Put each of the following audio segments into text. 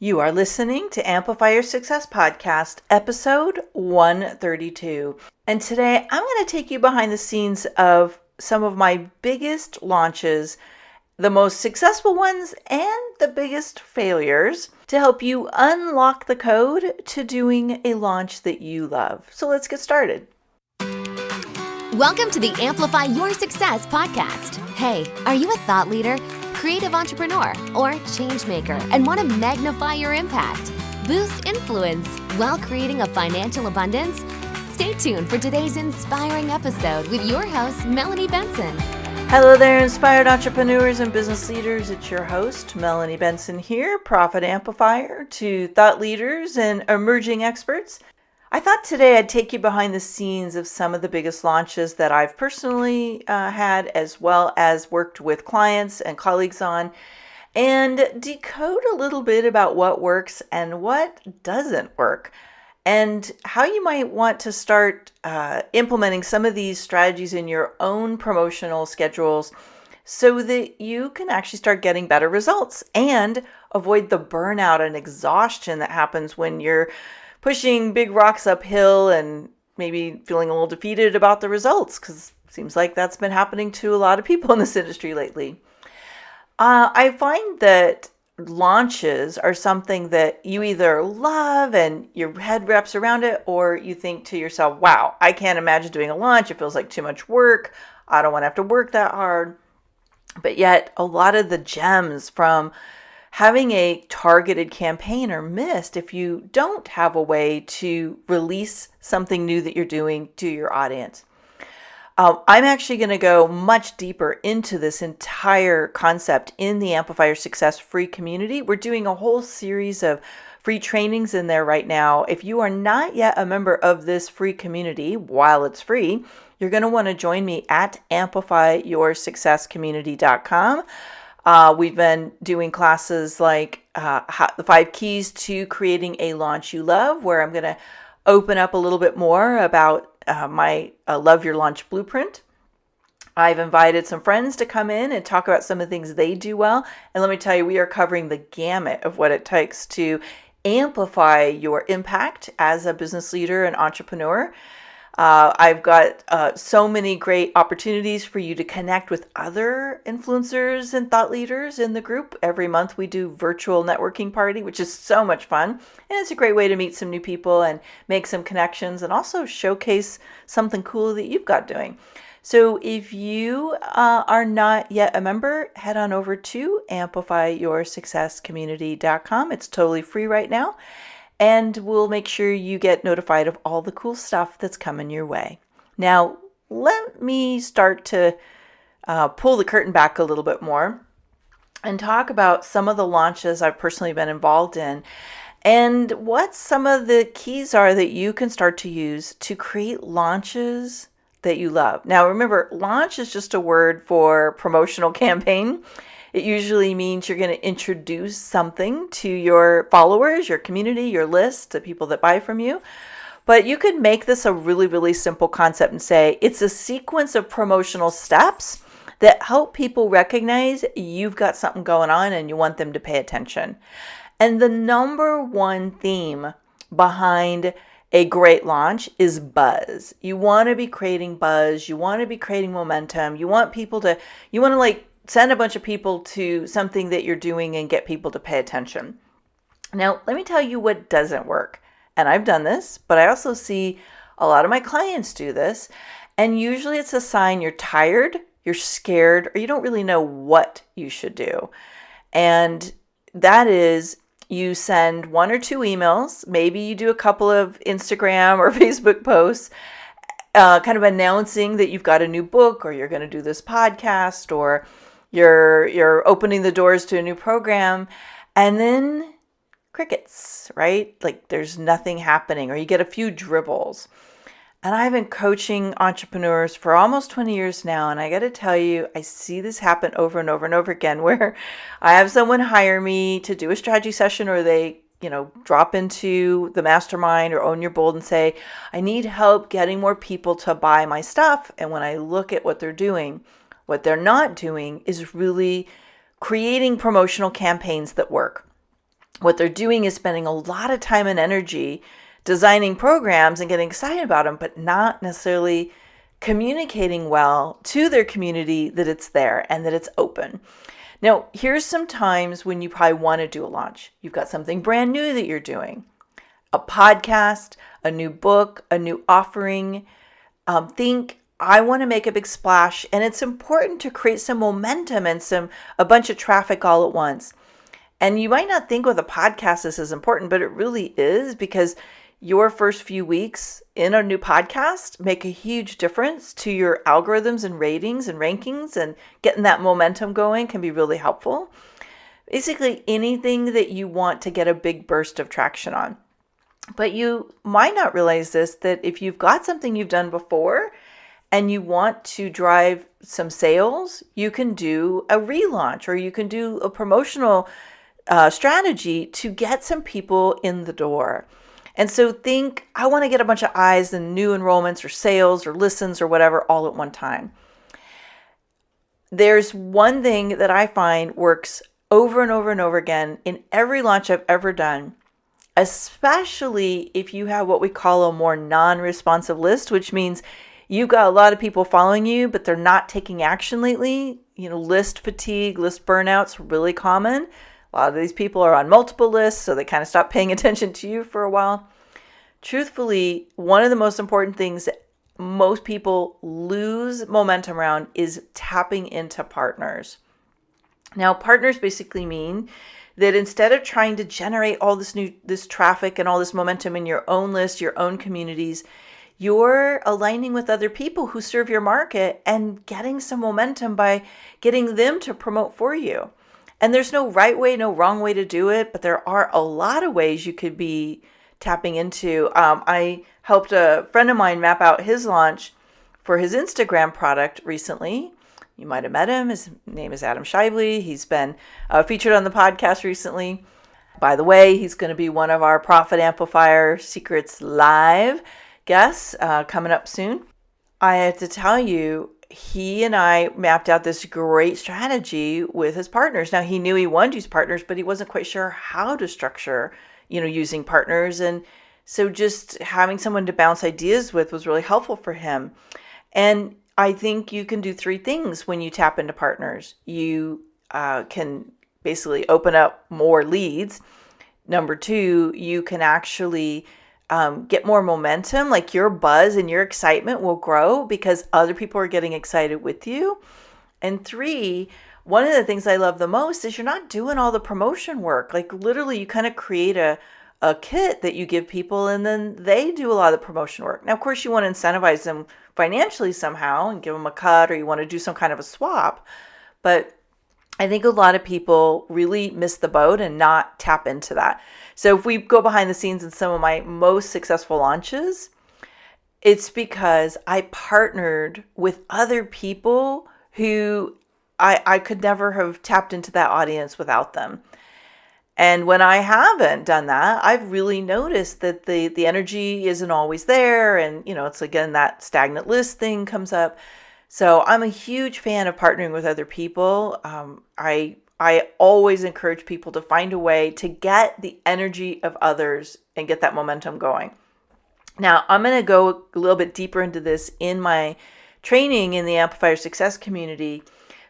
You are listening to Amplify Your Success Podcast, episode 132. And today I'm going to take you behind the scenes of some of my biggest launches, the most successful ones and the biggest failures, to help you unlock the code to doing a launch that you love. So let's get started. Welcome to the Amplify Your Success Podcast. Hey, are you a thought leader, creative entrepreneur, or change maker and want to magnify your impact, boost influence while creating a financial abundance? Stay tuned for today's inspiring episode with your host, Melanie Benson. Hello there, inspired entrepreneurs and business leaders. It's your host, Melanie Benson here, profit amplifier to thought leaders and emerging experts. I thought today I'd take you behind the scenes of some of the biggest launches that I've personally had, as well as worked with clients and colleagues on, and decode a little bit about what works and what doesn't work, and how you might want to start implementing some of these strategies in your own promotional schedules so that you can actually start getting better results and avoid the burnout and exhaustion that happens when you're pushing big rocks uphill and maybe feeling a little defeated about the results, because it seems like that's been happening to a lot of people in this industry lately. I find that launches are something that you either love and your head wraps around it, or you think to yourself, wow, I can't imagine doing a launch. It feels like too much work. I don't want to have to work that hard. But yet a lot of the gems from having a targeted campaign are missed if you don't have a way to release something new that you're doing to your audience. I'm actually going to go much deeper into this entire concept in the Amplify Your Success free community. We're doing a whole series of free trainings in there right now. If you are not yet a member of this free community, while it's free, you're going to want to join me at amplifyyoursuccesscommunity.com. We've been doing classes like the 5 keys to creating a launch you love, where I'm going to open up a little bit more about my Love Your Launch Blueprint. I've invited some friends to come in and talk about some of the things they do well. And let me tell you, we are covering the gamut of what it takes to amplify your impact as a business leader and entrepreneur. I've got so many great opportunities for you to connect with other influencers and thought leaders in the group. Every month we do virtual networking party, which is so much fun. And it's a great way to meet some new people and make some connections and also showcase something cool that you've got doing. So if you are not yet a member, head on over to amplifyyoursuccesscommunity.com. It's totally free right now. And we'll make sure you get notified of all the cool stuff that's coming your way. Now, let me start to pull the curtain back a little bit more and talk about some of the launches I've personally been involved in and what some of the keys are that you can start to use to create launches that you love. Now, remember, launch is just a word for promotional campaign. It usually means you're going to introduce something to your followers, your community, your list, the people that buy from you. But you could make this a really, really simple concept and say it's a sequence of promotional steps that help people recognize you've got something going on and you want them to pay attention. And the number one theme behind a great launch is buzz. You want to be creating buzz. You want to be creating momentum. You want to send a bunch of people to something that you're doing and get people to pay attention. Now, let me tell you what doesn't work. And I've done this, but I also see a lot of my clients do this. And usually it's a sign you're tired, you're scared, or you don't really know what you should do. And that is, you send 1 or 2 emails. Maybe you do a couple of Instagram or Facebook posts, kind of announcing that you've got a new book, or you're going to do this podcast, or you're opening the doors to a new program, and then crickets, right? Like there's nothing happening, or you get a few dribbles. And I've been coaching entrepreneurs for almost 20 years now, and I got to tell you, I see this happen over and over and over again, where I have someone hire me to do a strategy session, or they drop into the mastermind or Own Your Bold and say, I need help getting more people to buy my stuff. And when I look at what they're doing, what they're not doing is really creating promotional campaigns that work. what they're doing is spending a lot of time and energy designing programs and getting excited about them, but not necessarily communicating well to their community that it's there and that it's open. Now, here's some times when you probably want to do a launch. You've got something brand new that you're doing, a podcast, a new book, a new offering. Think, I want to make a big splash, and it's important to create some momentum and a bunch of traffic all at once. And you might not think with a podcast this is important, but it really is, because your first few weeks in a new podcast make a huge difference to your algorithms and ratings and rankings, and getting that momentum going can be really helpful. Basically, anything that you want to get a big burst of traction on. But you might not realize this, that if you've got something you've done before and you want to drive some sales, you can do a relaunch, or you can do a promotional strategy to get some people in the door. And so think, I want to get a bunch of eyes and new enrollments or sales or listens or whatever all at one time. There's one thing that I find works over and over and over again in every launch I've ever done, especially if you have what we call a more non-responsive list, which means you've got a lot of people following you, but they're not taking action lately. List fatigue, list burnout's really common. A lot of these people are on multiple lists, so they kind of stop paying attention to you for a while. Truthfully, one of the most important things that most people lose momentum around is tapping into partners. Now, partners basically mean that instead of trying to generate all this traffic and all this momentum in your own list, your own communities, you're aligning with other people who serve your market and getting some momentum by getting them to promote for you. And there's no right way, no wrong way to do it, but there are a lot of ways you could be tapping into. I helped a friend of mine map out his launch for his Instagram product recently. You might have met him. His name is Adam Shively. He's been featured on the podcast recently. By the way, he's going to be one of our Profit Amplifier Secrets Live guests coming up soon. I have to tell you, he and I mapped out this great strategy with his partners. Now, he knew he wanted to use partners, but he wasn't quite sure how to structure, using partners. And so just having someone to bounce ideas with was really helpful for him. And I think you can do three things when you tap into partners. You can basically open up more leads. Number two, you can actually get more momentum, like your buzz and your excitement will grow because other people are getting excited with you. And three, one of the things I love the most is you're not doing all the promotion work. Like literally you kind of create a kit that you give people and then they do a lot of the promotion work. Now, of course, you want to incentivize them financially somehow and give them a cut, or you want to do some kind of a swap. But I think a lot of people really miss the boat and not tap into that. So if we go behind the scenes in some of my most successful launches, it's because I partnered with other people who I could never have tapped into that audience without them. And when I haven't done that, I've really noticed that the energy isn't always there. And, it's again, that stagnant list thing comes up. So I'm a huge fan of partnering with other people. I always encourage people to find a way to get the energy of others and get that momentum going. Now, I'm going to go a little bit deeper into this in my training in the Amplify Your Success Community,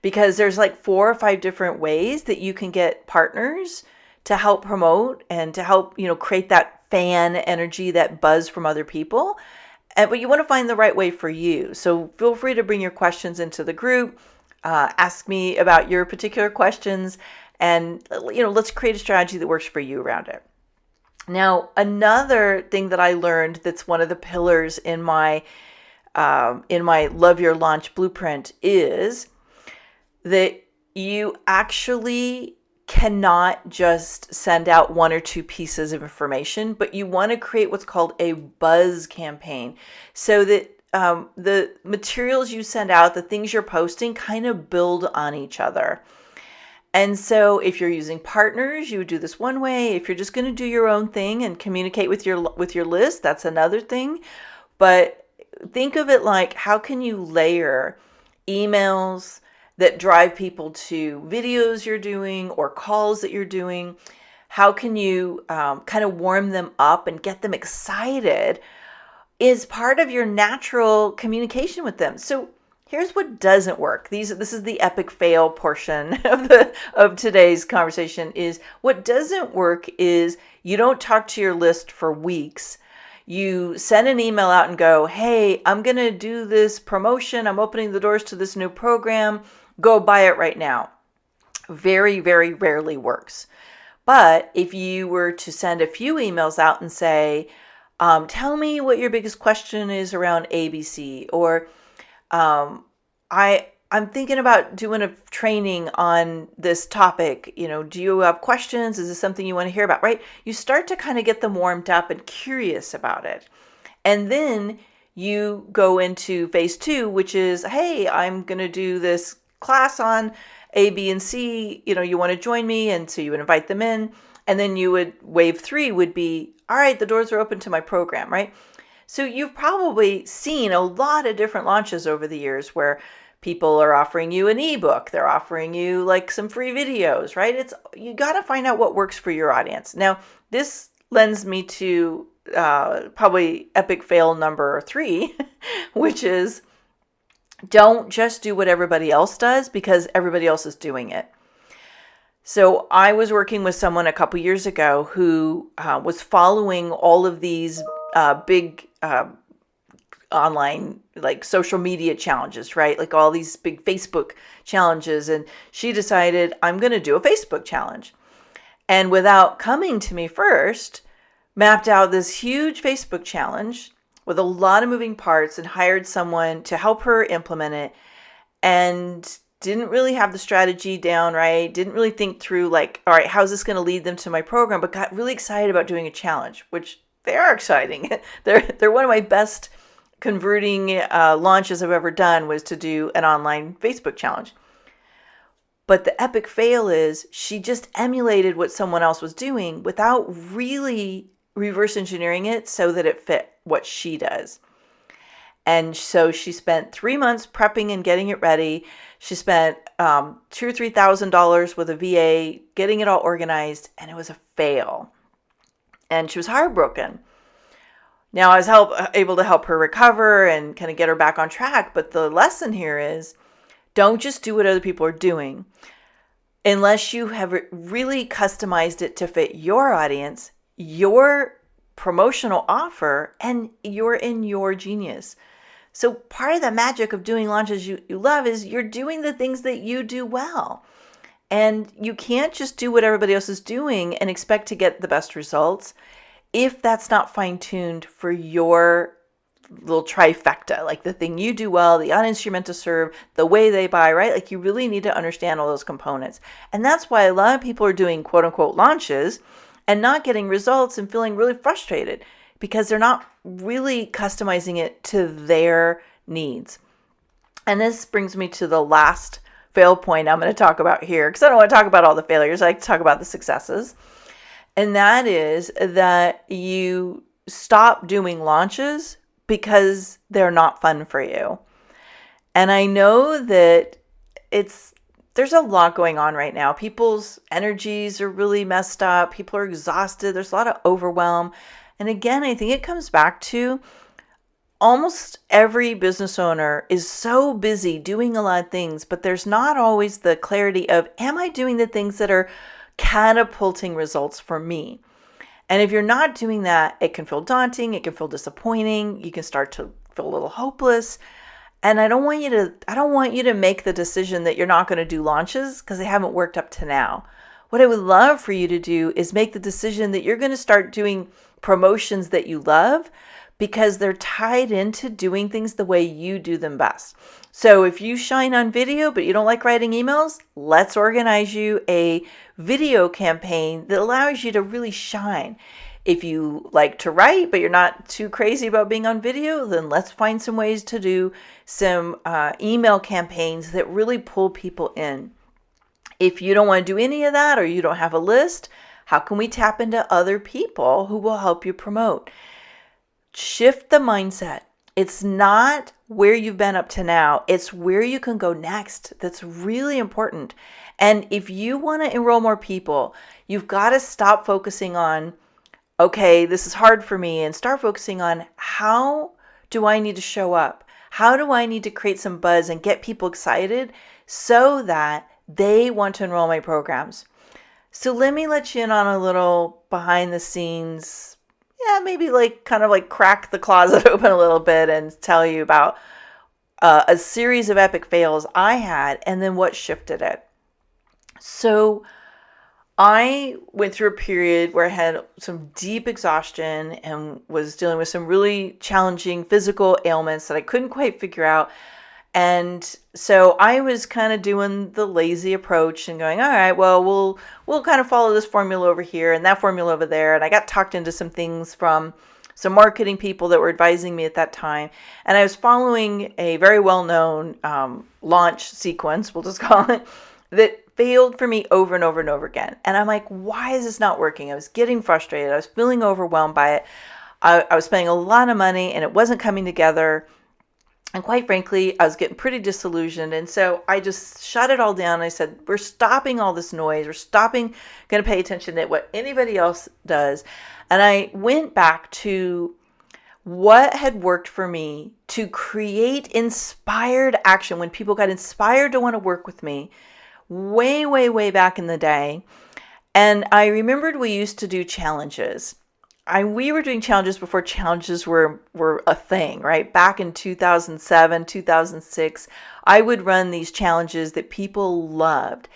because there's like 4 or 5 different ways that you can get partners to help promote and to help, create that fan energy, that buzz from other people. But you want to find the right way for you. So feel free to bring your questions into the group. Ask me about your particular questions, and let's create a strategy that works for you around it. Now, another thing that I learned that's one of the pillars in my Love Your Launch blueprint is that you actually cannot just send out 1 or 2 pieces of information, but you want to create what's called a buzz campaign, so that the materials you send out, the things you're posting, kind of build on each other. And so if you're using partners, you would do this one way. If you're just going to do your own thing and communicate with your list, that's another thing. But think of it like, how can you layer emails that drive people to videos you're doing or calls that you're doing? how can you kind of warm them up and get them excited is part of your natural communication with them. So here's what doesn't work. This is the epic fail portion of today's conversation. Is what doesn't work is you don't talk to your list for weeks. You send an email out and go, hey, I'm going to do this promotion. I'm opening the doors to this new program. Go buy it right now. Very, very rarely works. But if you were to send a few emails out and say, tell me what your biggest question is around ABC, or I'm thinking about doing a training on this topic. Do you have questions? Is this something you want to hear about? Right? You start to kind of get them warmed up and curious about it. And then you go into phase 2, which is, hey, I'm going to do this class on A, B, and C. You want to join me? And so you would invite them in. And then wave 3 would be, all right, the doors are open to my program, right? So you've probably seen a lot of different launches over the years where people are offering you an ebook. They're offering you like some free videos, right? You got to find out what works for your audience. Now, this lends me to probably epic fail number 3, which is don't just do what everybody else does because everybody else is doing it. So I was working with someone a couple years ago who was following all of these big online like social media challenges, right? Like all these big Facebook challenges. And she decided, I'm going to do a Facebook challenge. And without coming to me first, mapped out this huge Facebook challenge with a lot of moving parts and hired someone to help her implement it, and didn't really have the strategy down, right? Didn't really think through like, all right, how's this going to lead them to my program? But got really excited about doing a challenge, which they are exciting. They're one of my best converting launches I've ever done, was to do an online Facebook challenge. But the epic fail is she just emulated what someone else was doing without really reverse engineering it so that it fit what she does. And so she spent 3 months prepping and getting it ready. She spent $2,000 or $3,000 with a VA getting it all organized, and it was a fail. And she was heartbroken. Now I was able to help her recover and kind of get her back on track. But the lesson here is, don't just do what other people are doing. Unless you have really customized it to fit your audience, your promotional offer, and you're in your genius. So part of the magic of doing launches you love is you're doing the things that you do well. And you can't just do what everybody else is doing and expect to get the best results if that's not fine-tuned for your little trifecta, like the thing you do well, the audience you're meant to serve, the way they buy, right? Like you really need to understand all those components. And that's why a lot of people are doing quote unquote launches and not getting results and feeling really frustrated because they're not really customizing it to their needs. And this brings me to the last fail point I'm going to talk about here, because I don't want to talk about all the failures. I like to talk about the successes. And that is that you stop doing launches because they're not fun for you. And I know that there's a lot going on right now. People's energies are really messed up. People are exhausted. There's a lot of overwhelm. And again, I think it comes back to almost every business owner is so busy doing a lot of things, but there's not always the clarity of, am I doing the things that are catapulting results for me? And if you're not doing that, it can feel daunting. It can feel disappointing. You can start to feel a little hopeless. And I don't want you to make the decision that you're not going to do launches because they haven't worked up to now. What I would love for you to do is make the decision that you're going to start doing promotions that you love, because they're tied into doing things the way you do them best. So if you shine on video, but you don't like writing emails, let's organize you a video campaign that allows you to really shine. If you like to write, but you're not too crazy about being on video, then let's find some ways to do some email campaigns that really pull people in. If you don't want to do any of that, or you don't have a list, how can we tap into other people who will help you promote? Shift the mindset. It's not where you've been up to now. It's where you can go next. That's really important. And if you want to enroll more people, you've got to stop focusing on, okay, this is hard for me, and start focusing on, how do I need to show up? How do I need to create some buzz and get people excited so that they want to enroll in my programs? So let me let you in on a little behind the scenes, maybe kind of crack the closet open a little bit and tell you about a series of epic fails I had and then what shifted it. So I went through a period where I had some deep exhaustion and was dealing with some really challenging physical ailments that I couldn't quite figure out. And so I was kind of doing the lazy approach and going, all right, well, we'll kind of follow this formula over here and that formula over there. And I got talked into some things from some marketing people that were advising me at that time. And I was following a very well-known launch sequence, we'll just call it, that failed for me over and over and over again. And I'm like, why is this not working? I was getting frustrated. I was feeling overwhelmed by it. I was spending a lot of money and it wasn't coming together. And quite frankly, I was getting pretty disillusioned. And so I just shut it all down. I said, we're stopping all this noise. We're stopping, going to pay attention to what anybody else does. And I went back to what had worked for me to create inspired action when people got inspired to want to work with me way, way, way back in the day. And I remembered we used to do challenges. We were doing challenges before challenges were a thing, right? Back in 2007, 2006, I would run these challenges that people loved.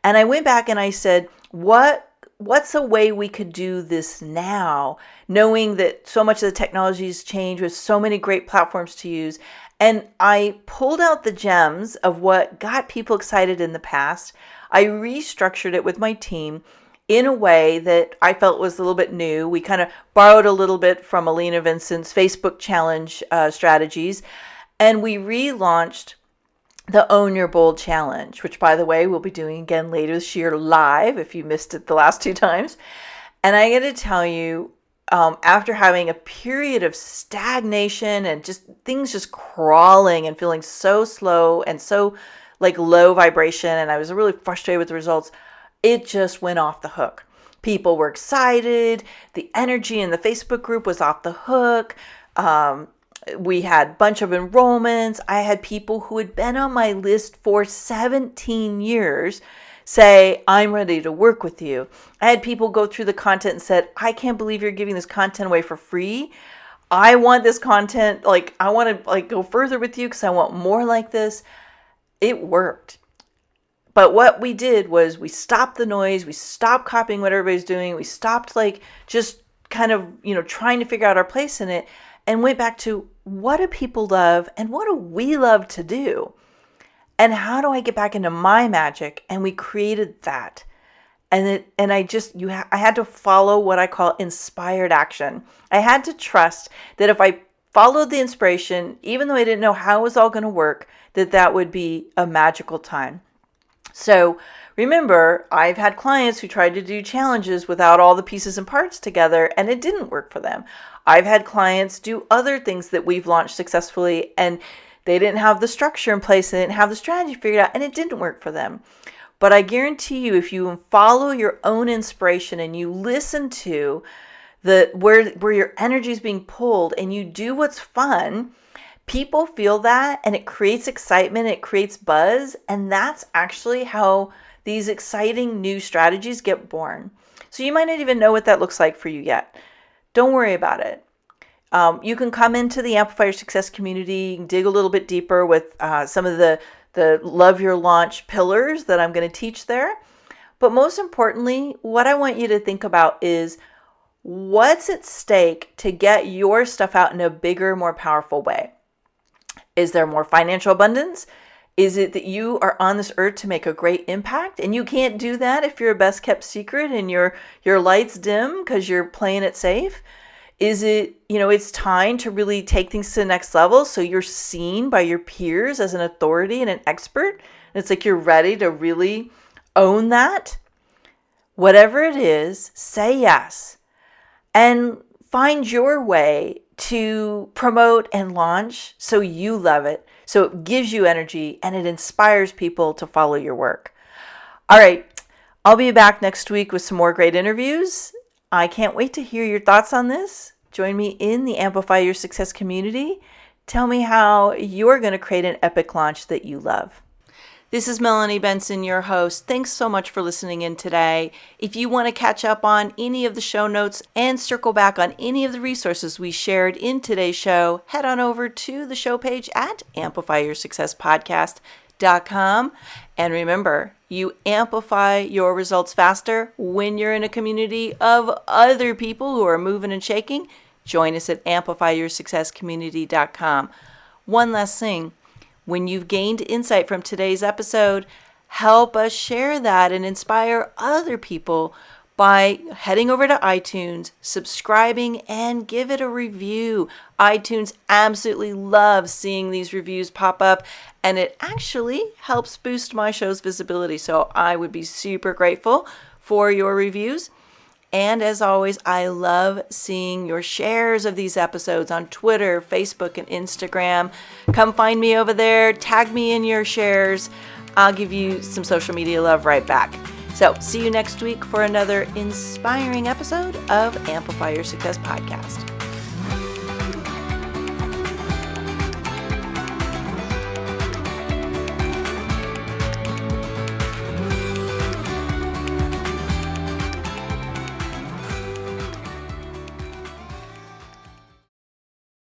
And I went back and I said, what's a way we could do this now, knowing that so much of the technology has changed with so many great platforms to use. And I pulled out the gems of what got people excited in the past. I restructured it with my team in a way that I felt was a little bit new. We kind of borrowed a little bit from Alina Vincent's Facebook challenge strategies, and we relaunched the Own Your Bold Challenge, which, by the way, we'll be doing again later this year live if you missed it the last 2 times. And I got to tell you, after having a period of stagnation and just things just crawling and feeling so slow and so low vibration, and I was really frustrated with the results, it just went off the hook. People were excited. The energy in the Facebook group was off the hook. We had a bunch of enrollments. I had people who had been on my list for 17 years say, I'm ready to work with you. I had people go through the content and said, I can't believe you're giving this content away for free. I want this content. I want to go further with you because I want more like this. It worked. But what we did was we stopped the noise. We stopped copying what everybody's doing. We stopped just kind of, trying to figure out our place in it, and went back to, what do people love and what do we love to do? And how do I get back into my magic? And we created that. I had to follow what I call inspired action. I had to trust that if I followed the inspiration, even though I didn't know how it was all going to work, that would be a magical time. So remember, I've had clients who tried to do challenges without all the pieces and parts together, and it didn't work for them. I've had clients do other things that we've launched successfully, and they didn't have the structure in place, they didn't have the strategy figured out, and it didn't work for them. But I guarantee you, if you follow your own inspiration and you listen to where your energy is being pulled and you do what's fun, people feel that, and it creates excitement, it creates buzz, and that's actually how these exciting new strategies get born. So you might not even know what that looks like for you yet. Don't worry about it. You can come into the Amplify Your Success community, dig a little bit deeper with some of the Love Your Launch pillars that I'm going to teach there. But most importantly, what I want you to think about is, what's at stake to get your stuff out in a bigger, more powerful way? Is there more financial abundance? Is it that you are on this earth to make a great impact and you can't do that if you're a best kept secret and your lights dim because you're playing it safe? Is it, it's time to really take things to the next level so you're seen by your peers as an authority and an expert? And it's you're ready to really own that? Whatever it is, say yes and find your way to promote and launch so you love it, so it gives you energy and it inspires people to follow your work. All right. I'll be back next week with some more great interviews. I can't wait to hear your thoughts on this. Join me in the Amplify Your Success community. Tell me how you're going to create an epic launch that you love. This is Melanie Benson, your host. Thanks so much for listening in today. If you want to catch up on any of the show notes and circle back on any of the resources we shared in today's show, head on over to the show page at amplifyyoursuccesspodcast.com. And remember, you amplify your results faster when you're in a community of other people who are moving and shaking. Join us at amplifyyoursuccesscommunity.com. One last thing. When you've gained insight from today's episode, help us share that and inspire other people by heading over to iTunes, subscribing, and give it a review. iTunes absolutely loves seeing these reviews pop up, and it actually helps boost my show's visibility. So I would be super grateful for your reviews. And as always, I love seeing your shares of these episodes on Twitter, Facebook, and Instagram. Come find me over there. Tag me in your shares. I'll give you some social media love right back. So see you next week for another inspiring episode of Amplify Your Success Podcast.